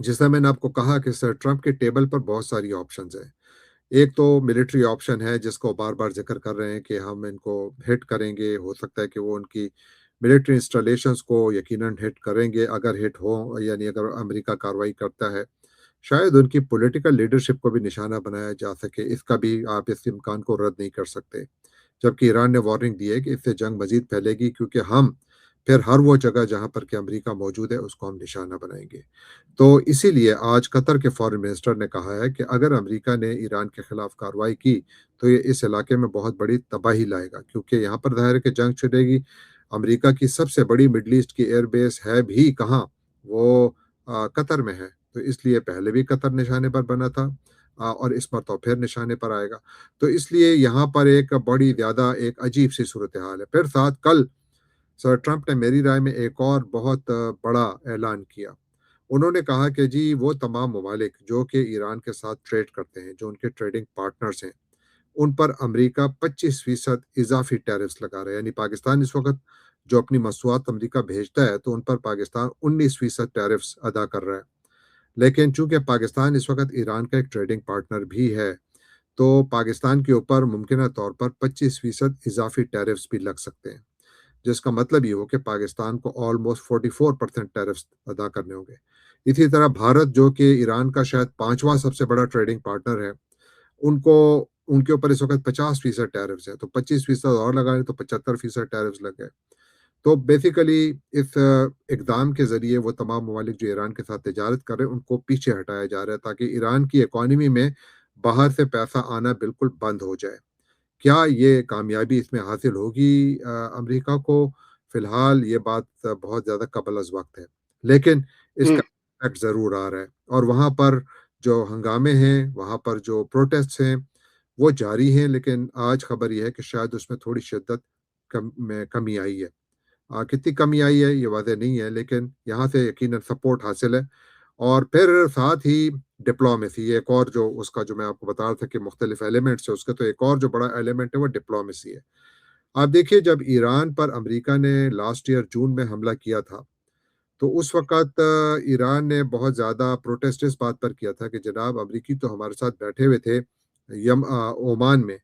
جس طرح میں نے آپ کو کہا کہ سر ٹرمپ کے ٹیبل پر بہت ساری آپشنز ہیں۔ ایک تو ملٹری آپشن ہے جس کو بار بار ذکر کر رہے ہیں کہ ہم ان کو ہٹ کریں گے، ہو سکتا ہے کہ وہ ان کی ملٹری انسٹالیشنز کو یقیناً ہٹ کریں گے اگر ہٹ ہو، یعنی اگر امریکہ کارروائی کرتا ہے، شاید ان کی پولیٹیکل لیڈرشپ کو بھی نشانہ بنایا جا سکے، اس کا بھی آپ اس امکان کو رد نہیں کر سکتے۔ جبکہ ایران نے وارننگ دی ہے کہ اس سے جنگ مزید پھیلے گی، کیونکہ ہم پھر ہر وہ جگہ جہاں پر کہ امریکہ موجود ہے اس کو ہم نشانہ بنائیں گے۔ تو اسی لیے آج قطر کے فارن منسٹر نے کہا ہے کہ اگر امریکہ نے ایران کے خلاف کارروائی کی تو یہ اس علاقے میں بہت بڑی تباہی لائے گا، کیونکہ یہاں پر ظاہر ہے کہ جنگ چھڑے گی۔ امریکہ کی سب سے بڑی مڈل ایسٹ کی ایئر بیس ہے بھی کہاں؟ وہ قطر میں ہے۔ تو اس لیے پہلے بھی قطر نشانے پر بنا تھا، اور اس پر تو پھر نشانے پر آئے گا۔ تو اس لیے یہاں پر ایک بڑی زیادہ ایک عجیب سی صورتحال ہے۔ پھر ساتھ کل سر ٹرمپ نے میری رائے میں ایک اور بہت بڑا اعلان کیا۔ انہوں نے کہا کہ جی وہ تمام ممالک جو کہ ایران کے ساتھ ٹریڈ کرتے ہیں، جو ان کے ٹریڈنگ پارٹنرز ہیں، ان پر امریکہ 25% اضافی ٹیرفز لگا رہا ہے۔ یعنی پاکستان اس وقت جو اپنی مصنوعات امریکہ بھیجتا ہے تو ان پر پاکستان 19% ٹیرفز ادا کر رہا ہے۔ لیکن چونکہ پاکستان اس وقت ایران کا ایک ٹریڈنگ پارٹنر بھی ہے، تو پاکستان کے اوپر ممکنہ طور پر 25% اضافی ٹیرفز بھی لگ سکتے ہیں، جس کا مطلب یہ ہو کہ پاکستان کو آلموسٹ 44% ٹیرفز ادا کرنے ہوں گے۔ اسی طرح بھارت جو کہ ایران کا شاید پانچواں سب سے بڑا ٹریڈنگ پارٹنر ہے، ان کو ان کے اوپر اس وقت 50% ٹیرفز ہے، تو 25% اور لگائیں تو 75% ٹیرفز لگ گئے۔ تو بیسیکلی اس اقدام کے ذریعے وہ تمام ممالک جو ایران کے ساتھ تجارت کر رہے ہیں ان کو پیچھے ہٹایا جا رہا ہے، تاکہ ایران کی اکانومی میں باہر سے پیسہ آنا بالکل بند ہو جائے۔ کیا یہ کامیابی اس میں حاصل ہوگی امریکہ کو؟ فی الحال یہ بات بہت زیادہ قبل از وقت ہے، لیکن اس ہوں کا امپیکٹ ضرور آ رہا ہے، اور وہاں پر جو ہنگامے ہیں، وہاں پر جو پروٹیسٹ ہیں وہ جاری ہیں، لیکن آج خبر یہ ہے کہ شاید اس میں تھوڑی شدت میں کمی آئی ہے۔ کتنی کمی آئی ہے یہ واضح نہیں ہے، لیکن یہاں سے یقیناً سپورٹ حاصل ہے۔ اور پھر ساتھ ہی ڈپلومیسی، یہ ایک اور جو اس کا جو میں آپ کو بتا رہا تھا کہ مختلف ایلیمنٹس ہے اس کا، تو ایک اور جو بڑا ایلیمنٹ ہے وہ ڈپلومیسی ہے۔ آپ دیکھیے جب ایران پر امریکہ نے لاسٹ ایئر جون میں حملہ کیا تھا، تو اس وقت ایران نے بہت زیادہ پروٹیسٹ اس بات پر کیا تھا کہ جناب امریکی تو ہمارے ساتھ بیٹھے ہوئے تھے عمان میں،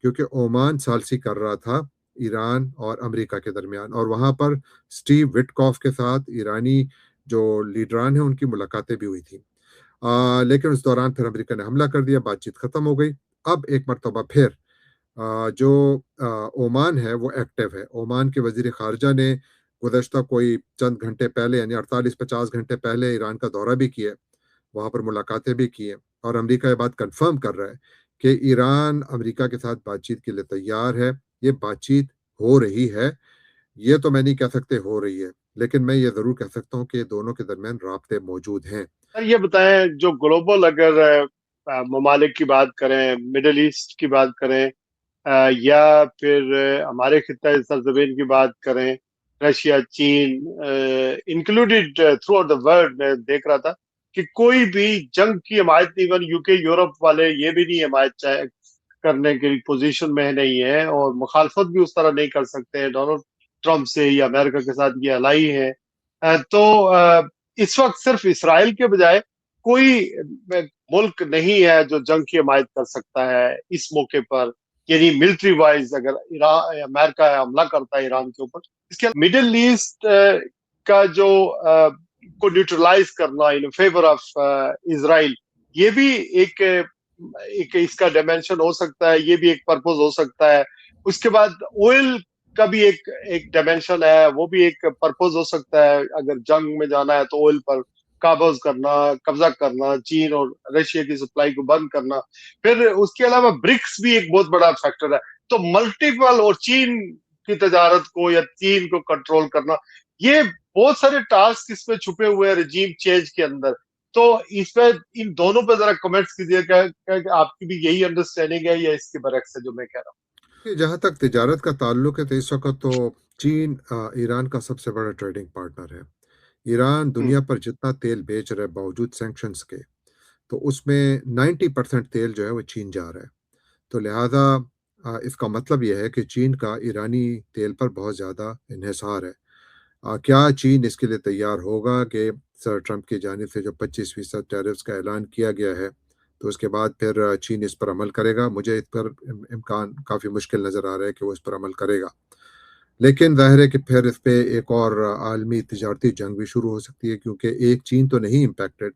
کیونکہ عمان ثالثی کر رہا تھا ایران اور امریکہ کے درمیان، اور وہاں پر سٹیو وٹکاف کے ساتھ ایرانی جو لیڈران ہیں ان کی ملاقاتیں بھی ہوئی تھیں۔ لیکن اس دوران پھر امریکہ نے حملہ کر دیا، بات چیت ختم ہو گئی۔ اب ایک مرتبہ پھر جو عمان ہے وہ ایکٹیو ہے۔ عمان کے وزیر خارجہ نے گزشتہ کوئی چند گھنٹے پہلے، یعنی 48-50 گھنٹے پہلے ایران کا دورہ بھی کیا، وہاں پر ملاقاتیں بھی کی ہیں، اور امریکہ یہ بات کنفرم کر رہا ہے کہ ایران امریکہ کے ساتھ بات چیت کے لیے تیار ہے۔ یہ بات چیت ہو رہی ہے، یہ تو میں نہیں کہہ سکتے ہو رہی ہے، لیکن میں یہ ضرور کہہ سکتا ہوں کہ دونوں کے درمیان رابطے موجود ہیں۔ سر یہ بتائیں، جو گلوبل اگر ممالک کی بات کریں، مڈل ایسٹ کی بات کریں، یا پھر ہمارے خطہ سرزمین کی بات کریں، رشیا، چین انکلوڈیڈ تھرو آؤٹ دا ورلڈ، میں دیکھ رہا تھا کہ کوئی بھی جنگ کی حمایت نہیں، ایون یو کے یورپ والے یہ بھی نہیں حمایت کرنے کی پوزیشن میں نہیں ہے، اور مخالفت بھی اس طرح نہیں کر سکتے ہیں ڈونلڈ ٹرمپ سے، یا امریکہ کے ساتھ یہ الائی ہے۔ تو اس وقت صرف اسرائیل کے بجائے کوئی ملک نہیں ہے جو جنگ کی حمایت کر سکتا ہے اس موقع پر، یعنی ملٹری وائز اگر امریکہ حملہ کرتا ہے ایران کے اوپر۔ اس کے مڈل ایسٹ کا جو کو نیوٹرلائز کرنا ان فیور آف اسرائیل، یہ بھی ایک اس کا ڈائمینشن ہو سکتا ہے، یہ بھی ایک پرپوز ہو سکتا ہے۔ اس کے بعد آئل کا بھی ایک ڈائمینشن ہے، وہ بھی ایک پرپوز ہو سکتا ہے۔ اگر جنگ میں جانا ہے تو آئل پر قبضہ کرنا، چین اور رشیا کی سپلائی کو بند کرنا۔ پھر اس کے علاوہ برکس بھی ایک بہت بڑا فیکٹر ہے۔ تو ملٹیپل، اور چین کی تجارت کو یا چین کو کنٹرول کرنا، یہ بہت سارے ٹاسک اس میں چھپے ہوئے ہیں رجیم چینج کے اندر۔ تو اس پہ ان دونوں پہ ذرا کمنٹس کیجیے کہ آپ کی بھی یہی انڈرسٹینڈنگ ہے یا اس کے برعکس ہے جو میں کہہ رہا جہاں تک تجارت کا تعلق ہے تو اس وقت تو چین ایران کا سب سے بڑا ٹریڈنگ پارٹنر ہے۔ ایران ہوں۔ دنیا پر جتنا تیل بیچ رہا ہے باوجود سینکشنز کے، تو اس میں 90% تیل جو ہے وہ چین جا رہا ہے۔ تو لہٰذا اس کا مطلب یہ ہے کہ چین کا ایرانی تیل پر بہت زیادہ انحصار ہے۔ کیا چین اس کے لیے تیار ہوگا کہ سر ٹرمپ کی جانب سے جو 25% ٹیرفس کا اعلان کیا گیا ہے تو اس کے بعد پھر چین اس پر عمل کرے گا؟ مجھے اس پر امکان کافی مشکل نظر آ رہا ہے کہ وہ اس پر عمل کرے گا، لیکن ظاہر ہے کہ پھر اس پہ ایک اور عالمی تجارتی جنگ بھی شروع ہو سکتی ہے، کیونکہ ایک چین تو نہیں امپیکٹڈ،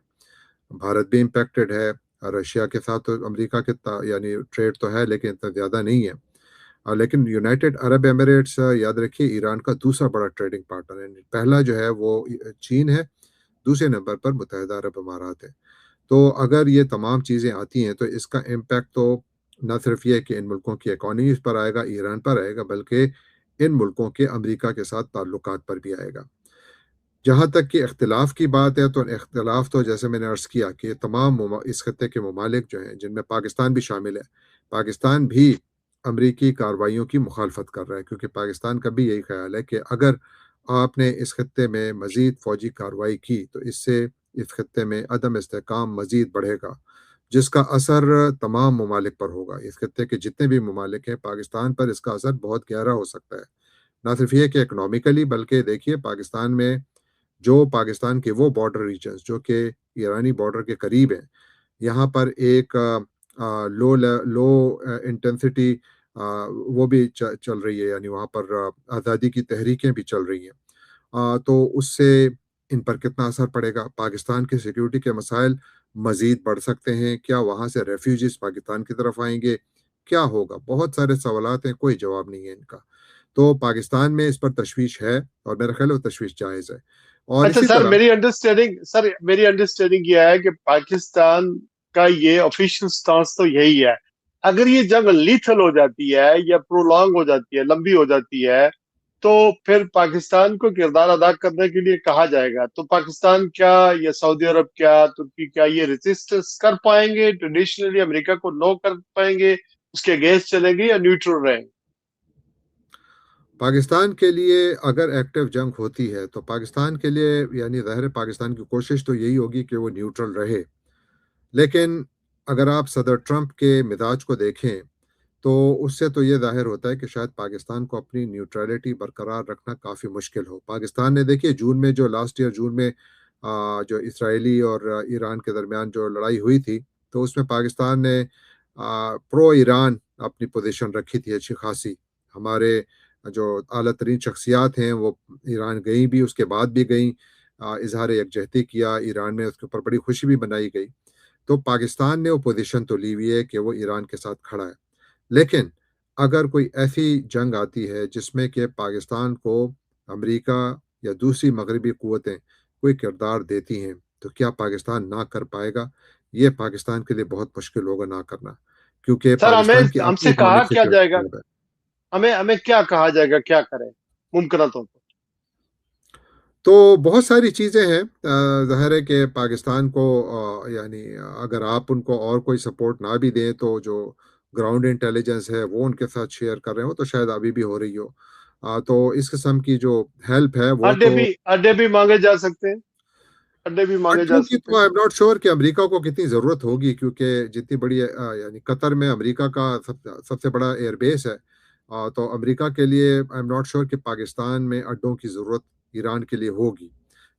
بھارت بھی امپیکٹڈ ہے، رشیا کے ساتھ تو امریکہ کے یعنی ٹریڈ تو ہے لیکن اتنا زیادہ نہیں ہے، لیکن یونائٹڈ عرب ایمریٹس یاد رکھیے ایران کا دوسرا بڑا ٹریڈنگ پارٹنر ہے، پہلا جو ہے وہ چین ہے، دوسرے نمبر پر متحدہ عرب امارات ہے۔ تو اگر یہ تمام چیزیں آتی ہیں تو اس کا امپیکٹ تو نہ صرف یہ کہ ان ملکوں کی اکانومیز پر آئے گا، ایران پر آئے گا، بلکہ ان ملکوں کے امریکہ کے ساتھ تعلقات پر بھی آئے گا۔ جہاں تک کہ اختلاف کی بات ہے تو اختلاف تو جیسے میں نے عرض کیا کہ تمام اس خطے کے ممالک جو ہیں جن میں پاکستان بھی شامل ہے، پاکستان بھی امریکی کارروائیوں کی مخالفت کر رہا ہے، کیونکہ پاکستان کا بھی یہی خیال ہے کہ اگر آپ نے اس خطے میں مزید فوجی کارروائی کی تو اس سے اس خطے میں عدم استحکام مزید بڑھے گا، جس کا اثر تمام ممالک پر ہوگا۔ اس خطے کے جتنے بھی ممالک ہیں پاکستان پر اس کا اثر بہت گہرا ہو سکتا ہے، نہ صرف یہ کہ اکنامیکلی، بلکہ دیکھیے پاکستان میں جو پاکستان کے وہ بارڈر ریجنز جو کہ ایرانی بارڈر کے قریب ہیں، یہاں پر ایک لو انٹینسٹی وہ بھی چل رہی ہے، یعنی وہاں پر آزادی کی تحریکیں بھی چل رہی ہیں، تو اس سے ان پر کتنا اثر پڑے گا؟ پاکستان کے سیکیورٹی کے مسائل مزید بڑھ سکتے ہیں کیا؟ وہاں سے ریفیوجیز پاکستان کی طرف آئیں گے؟ کیا ہوگا؟ بہت سارے سوالات ہیں، کوئی جواب نہیں ہے ان کا۔ تو پاکستان میں اس پر تشویش ہے اور میرا خیال ہے وہ تشویش جائز ہے، اور اچھا اسی سر، طرح میری انڈرسٹینڈنگ یہ ہے کہ پاکستان کا یہ آفیشیل سٹانس تو یہی ہے، اگر یہ جنگ لیتھل ہو جاتی ہے یا پرولونگ ہو جاتی ہے، لمبی ہو جاتی ہے، تو پھر پاکستان کو کردار ادا کرنے کے لیے کہا جائے گا، تو پاکستان کیا یا سعودی عرب کیا ترکی کیا یہ ریزسٹنس کر پائیں گے؟ ٹریڈیشنلی امریکہ کو نو کر پائیں گے، اس کے اگینسٹ چلیں گے یا نیوٹرل رہیں گے؟ پاکستان کے لیے اگر ایکٹیو جنگ ہوتی ہے تو پاکستان کے لیے یعنی ظاہر ہے پاکستان کی کوشش تو یہی ہوگی کہ وہ نیوٹرل رہے، لیکن اگر آپ صدر ٹرمپ کے مزاج کو دیکھیں تو اس سے تو یہ ظاہر ہوتا ہے کہ شاید پاکستان کو اپنی نیوٹرلٹی برقرار رکھنا کافی مشکل ہو۔ پاکستان نے دیکھیے جون میں جو لاسٹ ایئر جون میں جو اسرائیلی اور ایران کے درمیان جو لڑائی ہوئی تھی تو اس میں پاکستان نے پرو ایران اپنی پوزیشن رکھی تھی اچھی خاصی، ہمارے جو اعلیٰ ترین شخصیات ہیں وہ ایران گئیں بھی، اس کے بعد بھی گئیں، اظہار یکجہتی کیا ایران میں، اس کے اوپر بڑی خوشی بھی منائی گئی۔ تو پاکستان نے وہ پوزیشن تو لی ہوئی ہے کہ وہ ایران کے ساتھ کھڑا ہے، لیکن اگر کوئی ایسی جنگ آتی ہے جس میں کہ پاکستان کو امریکہ یا دوسری مغربی قوتیں کوئی کردار دیتی ہیں تو کیا پاکستان نہ کر پائے گا؟ یہ پاکستان کے لیے بہت مشکل ہوگا نہ کرنا، کیونکہ سر ہمیں پاکستان کی ہم اپنی سے کہا اکنامک کیا جائے سیکورٹی گا؟ ہے۔ ہمیں کیا کہا جائے گا، کیا کریں ممکنہ طور پر؟ تو بہت ساری چیزیں ہیں، ظاہر ہے کہ پاکستان کو یعنی اگر آپ ان کو اور کوئی سپورٹ نہ بھی دیں تو جو گراؤنڈ انٹیلیجنس ہے وہ ان کے ساتھ شیئر کر رہے ہو تو شاید ابھی بھی ہو رہی ہو، تو اس قسم کی جو ہیلپ ہے وہ اڈے تو بھی اڈے بھی مانگے جا سکتے ہیں، اڈے بھی مانگے اڈوں جا کی سکتے تو ہیں۔ آئی ایم ناٹ شور کہ امریکہ کو کتنی ضرورت ہوگی، کیونکہ جتنی بڑی یعنی قطر میں امریکہ کا سب سے بڑا ایئر بیس ہے، تو امریکہ کے لیے آئی ایم ناٹ شور کہ پاکستان میں اڈوں کی ضرورت ایران کے لیے ہوگی،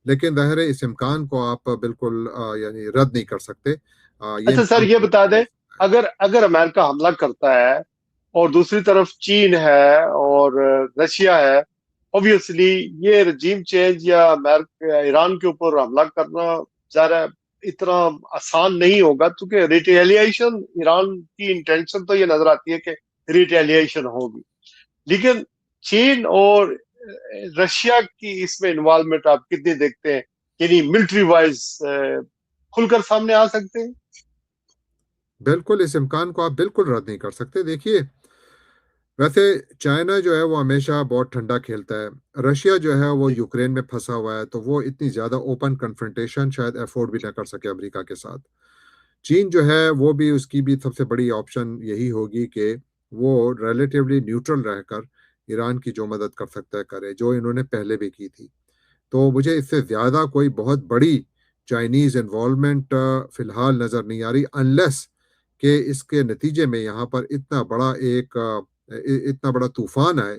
لیکن ظاہر ہے اس امکان کو آپ بالکل یعنی رد نہیں کر سکتے، یہ اچھا سر، امکان یہ تو بتا دیں، ہو سکتا ہے۔ اگر امریکہ حملہ کرتا ہے اور دوسری طرف چین ہے اور رشیا ہے، obviously یہ رجیم چینج یا ایران کے اوپر حملہ کرنا ذرا اتنا آسان نہیں ہوگا، کیونکہ ریٹیلیشن ایران کی انٹینشن تو یہ نظر آتی ہے کہ ریٹیلیشن ہوگی، لیکن چین اور رشیا کی اس میں انوالومنٹ آپ کتنی دیکھتے ہیں؟ یعنی ملٹری وائز کھل کر سامنے آ سکتے ہیں؟ بالکل اس امکان کو آپ بالکل رد نہیں کر سکتے۔ دیکھیے ویسے چائنا جو ہے وہ ہمیشہ بہت ٹھنڈا کھیلتا ہے، رشیا جو ہے وہ جی یوکرین میں پھنسا ہوا ہے تو وہ اتنی زیادہ اوپن کنفرنٹیشن شاید افورڈ بھی نہ کر سکے امریکہ کے ساتھ۔ چین جو ہے وہ بھی اس کی بھی سب سے بڑی آپشن یہی ہوگی کہ وہ ریلیٹیولی نیوٹرل رہ کر ایران کی جو مدد کر سکتا ہے کرے، جو انہوں نے پہلے بھی کی تھی۔ تو مجھے اس سے زیادہ کوئی بہت بڑی چائنیز انوالومنٹ فی الحال نظر نہیں آ رہی، انلیس کہ اس کے نتیجے میں یہاں پر اتنا بڑا طوفان آئے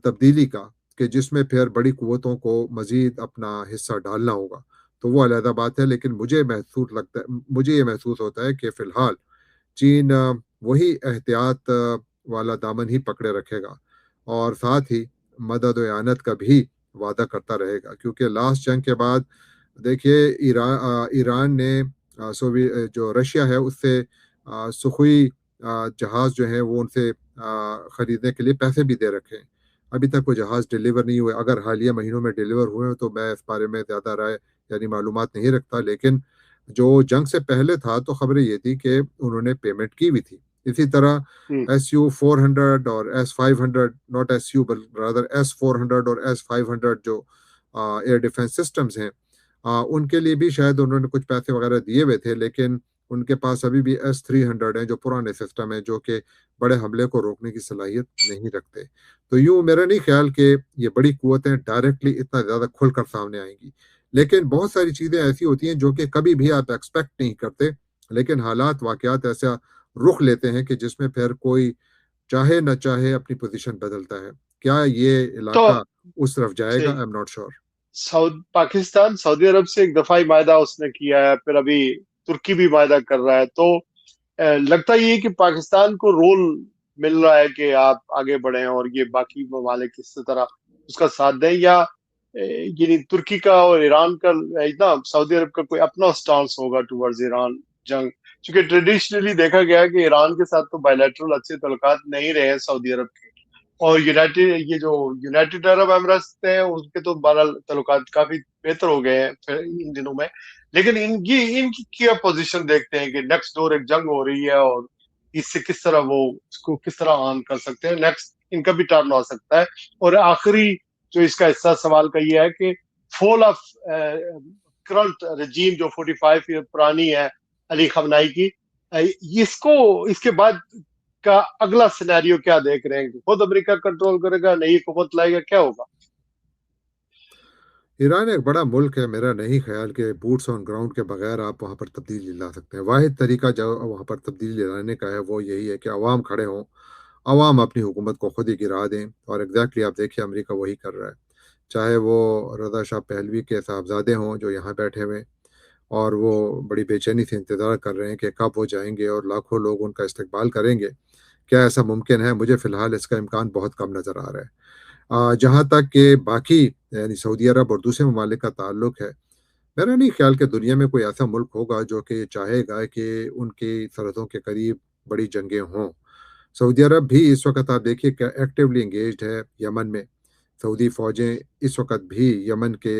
تبدیلی کا کہ جس میں پھر بڑی قوتوں کو مزید اپنا حصہ ڈالنا ہوگا، تو وہ علیحدہ بات ہے، لیکن مجھے یہ محسوس ہوتا ہے کہ فی الحال چین وہی احتیاط والا دامن ہی پکڑے رکھے گا، اور ساتھ ہی مدد و اعانت کا بھی وعدہ کرتا رہے گا، کیونکہ لاسٹ جنگ کے بعد دیکھیے ایران نے جو رشیا ہے اس سے سخوئی جہاز جو ہے وہ ان سے خریدنے کے لیے پیسے بھی دے رکھے ہیں۔ ابھی تک وہ جہاز ڈیلیور نہیں ہوئے، اگر حالیہ مہینوں میں ڈیلیور ہوئے تو میں اس بارے میں زیادہ رائے یعنی معلومات نہیں رکھتا، لیکن جو جنگ سے پہلے تھا تو خبریں یہ تھی کہ انہوں نے پیمنٹ کی بھی تھی۔ اسی طرح SU-400 اور S-500، not SU rather S-400 اور S-500 جو ایئر ڈیفنس سسٹمز ہیں، ان کے لیے بھی شاید انہوں نے کچھ پیسے وغیرہ دیے ہوئے تھے، لیکن ان کے پاس ابھی بھی S-300 ہیں جو پرانے سسٹم ہیں، جو کہ بڑے حملے کو روکنے کی صلاحیت نہیں رکھتے۔ تو یوں میرا نہیں خیال کہ یہ بڑی قوتیں ڈائریکٹلی اتنا زیادہ کھل کر سامنے آئیں گی، لیکن بہت ساری چیزیں ایسی ہوتی ہیں جو کہ کبھی بھی آپ ایکسپیکٹ نہیں کرتے، لیکن حالات واقعات ایسا رخ لیتے ہیں کہ جس میں پھر کوئی چاہے نہ چاہے اپنی پوزیشن بدلتا ہے۔ کیا یہ تو علاقہ اس طرف جائے گا؟ صحیح، I am not sure. Pakistan سعودی عرب سے ایک دفعی معاہدہ اس نے کیا ہے، پھر ابھی ترکی بھی معاہدہ کر رہا ہے، تو لگتا یہ کہ پاکستان کو رول مل رہا ہے کہ آپ آگے بڑھیں اور یہ باقی ممالک اس طرح اس کا ساتھ دیں، یا یعنی ترکی کا اور ایران کا اتنا سعودی عرب کا کوئی اپنا سٹانس ہوگا ٹورڈز ایران جنگ؟ چونکہ ٹریڈیشنلی دیکھا گیا ہے کہ ایران کے ساتھ تو بائیلیٹرل اچھے تعلقات نہیں رہے ہیں سعودی عرب کے، اور یونائٹڈ عرب امارات ہیں اس کے تو بہرحال تعلقات کافی بہتر ہو گئے ہیں ان دنوں میں، لیکن ان کی کیا پوزیشن دیکھتے ہیں کہ نیکسٹ ڈور ایک جنگ ہو رہی ہے اور اس سے کس طرح وہ اس کو کس طرح آن کر سکتے ہیں، نیکسٹ ان کا بھی ٹرن ہو سکتا ہے۔ اور آخری جو اس کا حصہ سوال کا یہ ہے کہ فال آف کرنٹ رجیم جو 45 ایئر پرانی ہے علی خامنائی کی، اس کے بعد کا اگلا سینیریو کیا دیکھ رہے ہیں؟ خود امریکہ کنٹرول کرے گا، نئی حکومت لائے گا، کیا ہوگا؟ ایران ایک بڑا ملک ہے، میرا نہیں خیال کہ بوٹس آن گراؤنڈ کے بغیر آپ وہاں پر تبدیلی لا سکتے ہیں۔ واحد طریقہ جو وہاں پر تبدیلی لانے کا ہے وہ یہی ہے کہ عوام کھڑے ہوں، عوام اپنی حکومت کو خود ہی گرا دیں، اور ایگزیکٹلی آپ دیکھیے امریکہ وہی کر رہا ہے، چاہے وہ رضا شاہ پہلوی کے صاحبزادے ہوں جو یہاں بیٹھے ہوئے اور وہ بڑی بے چینی سے انتظار کر رہے ہیں کہ کب وہ جائیں گے اور لاکھوں لوگ ان کا استقبال کریں گے۔ کیا ایسا ممکن ہے؟ مجھے فی الحال اس کا امکان بہت کم نظر آ رہا ہے۔ جہاں تک کہ باقی یعنی سعودی عرب اور دوسرے ممالک کا تعلق ہے، میرا نہیں خیال کہ دنیا میں کوئی ایسا ملک ہوگا جو کہ چاہے گا کہ ان کی سرحدوں کے قریب بڑی جنگیں ہوں۔ سعودی عرب بھی اس وقت آپ دیکھیے کہ ایکٹیولی انگیجڈ ہے یمن میں، سعودی فوجیں اس وقت بھی یمن کے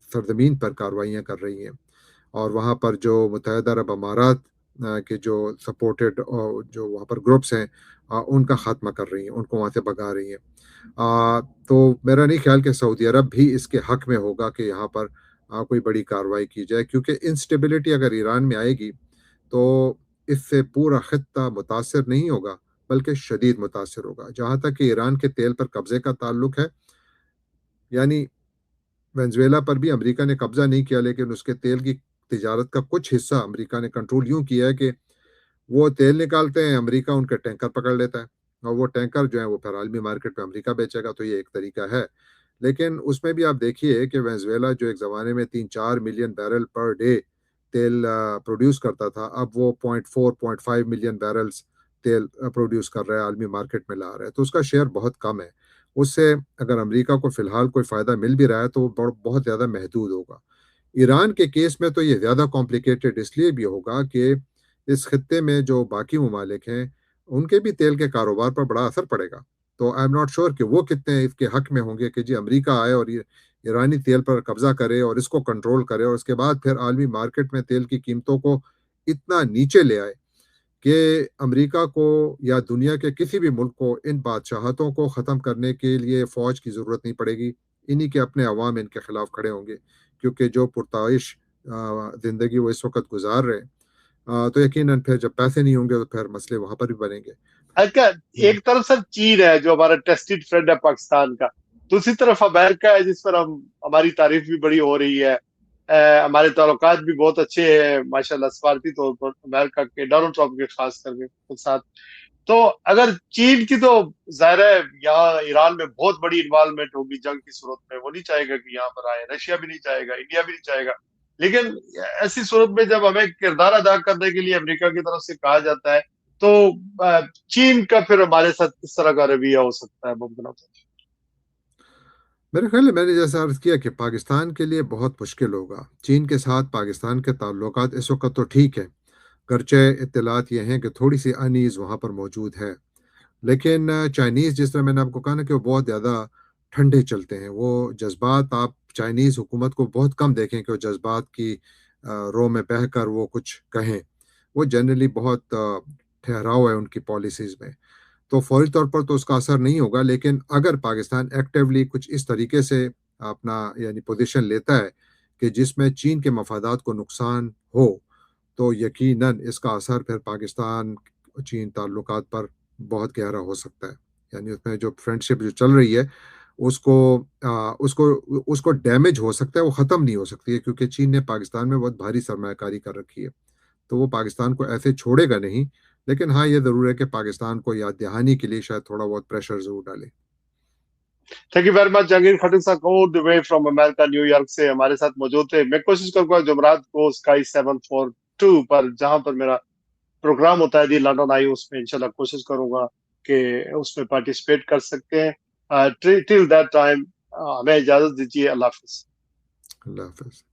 سرزمین پر کارروائیاں کر رہی ہیں، اور وہاں پر جو متحدہ عرب امارات کے جو سپورٹڈ جو وہاں پر گروپس ہیں ان کا خاتمہ کر رہی ہیں، ان کو وہاں سے بھگا رہی ہیں۔ تو میرا نہیں خیال کہ سعودی عرب بھی اس کے حق میں ہوگا کہ یہاں پر کوئی بڑی کارروائی کی جائے، کیونکہ انسٹیبلٹی اگر ایران میں آئے گی تو اس سے پورا خطہ متاثر نہیں ہوگا بلکہ شدید متاثر ہوگا۔ جہاں تک کہ ایران کے تیل پر قبضے کا تعلق ہے، یعنی وینزویلا پر بھی امریکہ نے قبضہ نہیں کیا، لیکن اس کے تیل کی تجارت کا کچھ حصہ امریکہ نے کنٹرول یوں کیا ہے کہ وہ تیل نکالتے ہیں، امریکہ ان کے ٹینکر پکڑ لیتا ہے، اور وہ ٹینکر جو ہیں وہ پھر عالمی مارکیٹ میں امریکہ بیچے گا، تو یہ ایک طریقہ ہے۔ لیکن اس میں بھی آپ دیکھیے کہ وینزویلا جو ایک زمانے میں 3-4 ملین بیرل پر ڈے تیل پروڈیوس کرتا تھا، اب وہ 0.4-0.5 ملین بیرلز تیل پروڈیوس کر رہا ہے، عالمی مارکیٹ میں لا رہا ہے، تو اس کا شیئر بہت کم ہے۔ اس سے اگر امریکہ کو فی الحال کوئی فائدہ مل بھی رہا ہے تو وہ بہت زیادہ محدود ہوگا۔ ایران کے کیس میں تو یہ زیادہ کمپلیکیٹڈ اس لیے بھی ہوگا کہ اس خطے میں جو باقی ممالک ہیں ان کے بھی تیل کے کاروبار پر بڑا اثر پڑے گا، تو آئی ایم ناٹ شیور کہ وہ کتنے اس کے حق میں ہوں گے کہ جی امریکہ آئے اور یہ ایرانی تیل پر قبضہ کرے اور اس کو کنٹرول کرے، اور اس کے بعد پھر عالمی مارکیٹ میں تیل کی قیمتوں کو اتنا نیچے لے آئے کہ امریکہ کو یا دنیا کے کسی بھی ملک کو ان بادشاہتوں کو ختم کرنے کے لیے فوج کی ضرورت نہیں پڑے گی، انہی کے اپنے عوام ان کے خلاف کھڑے ہوں گے، کیونکہ جو پرتعیش زندگی وہ اس وقت گزار رہے ہیں، تو یقیناً پھر جب پیسے نہیں ہوں گے تو پھر مسئلے وہاں پر بھی بنیں گے۔ ایک طرف سر چین ہے جو ہمارا ٹیسٹڈ فرینڈ ہے پاکستان کا، دوسری طرف امریکہ ہے جس پر ہماری تعریف بھی بڑی ہو رہی ہے، ہمارے تعلقات بھی بہت اچھے ہیں ماشاءاللہ سفارتی طور پر امریکہ کے ڈونلڈ ٹرمپ کے خاص کر کے ساتھ۔ تو اگر چین کی تو ظاہر ہے یہاں ایران میں بہت بڑی انوالومنٹ ہوگی جنگ کی صورت میں، وہ نہیں چاہے گا کہ یہاں پر آئے، رشیا بھی نہیں چاہے گا، انڈیا بھی نہیں چاہے گا. لیکن ایسی صورت میں جب ہمیں کردار ادا کرنے کے لیے امریکہ کی طرف سے کہا جاتا ہے تو چین کا پھر ہمارے ساتھ کس طرح کا رویہ ہو سکتا ہے، ممکن ہوتا ہے؟ میرے خیال میں نے جیسا عرض کیا کہ پاکستان کے لیے بہت مشکل ہوگا. چین کے ساتھ پاکستان کے تعلقات اس وقت تو ٹھیک ہیں، گرچہ اطلاعات یہ ہیں کہ تھوڑی سی انیز وہاں پر موجود ہے. لیکن چائنیز، جس طرح میں نے آپ کو کہا نا کہ وہ بہت زیادہ ٹھنڈے چلتے ہیں. وہ جذبات، آپ چائنیز حکومت کو بہت کم دیکھیں کہ وہ جذبات کی رو میں بہہ کر وہ کچھ کہیں. وہ جنرلی بہت ٹھہراؤ ہے ان کی پالیسیز میں. تو فوری طور پر تو اس کا اثر نہیں ہوگا، لیکن اگر پاکستان ایکٹیولی کچھ اس طریقے سے اپنا یعنی پوزیشن لیتا ہے کہ جس میں چین کے مفادات کو نقصان ہو، تو یقیناً اس کا اثر پھر پاکستان چین تعلقات پر بہت گہرا ہو سکتا ہے. یعنی اس میں جو فرینڈ شپ جو چل رہی ہے اس کو اس کو ڈیمیج ہو سکتا ہے، وہ ختم نہیں ہو سکتی ہے، کیونکہ چین نے پاکستان میں بہت بھاری سرمایہ کاری کر رکھی ہے. تو وہ پاکستان کو ایسے چھوڑے گا نہیں. لیکن ہاں، یہ ضرور ہے کہ پاکستان کو یاد دہانی کے لیے شاید تھوڑا بہت پریشر ضرور ڈالے. Thank you very much Jahangir Khattak sahib, all the way from America, New York سے ہمارے ساتھ موجود تھے. میں کوشش کروں گا جمعرات کو اسکائی 742 پر، جہاں پر میرا پروگرام ہوتا ہے دی لنڈن آئی، اس میں انشاءاللہ کوشش کروں گا کہ اس میں پارٹیسپیٹ کر سکتے ہیں. ٹل دیٹ ٹائم ہمیں اجازت دیجیے. اللہ حافظ. اللہ حافظ.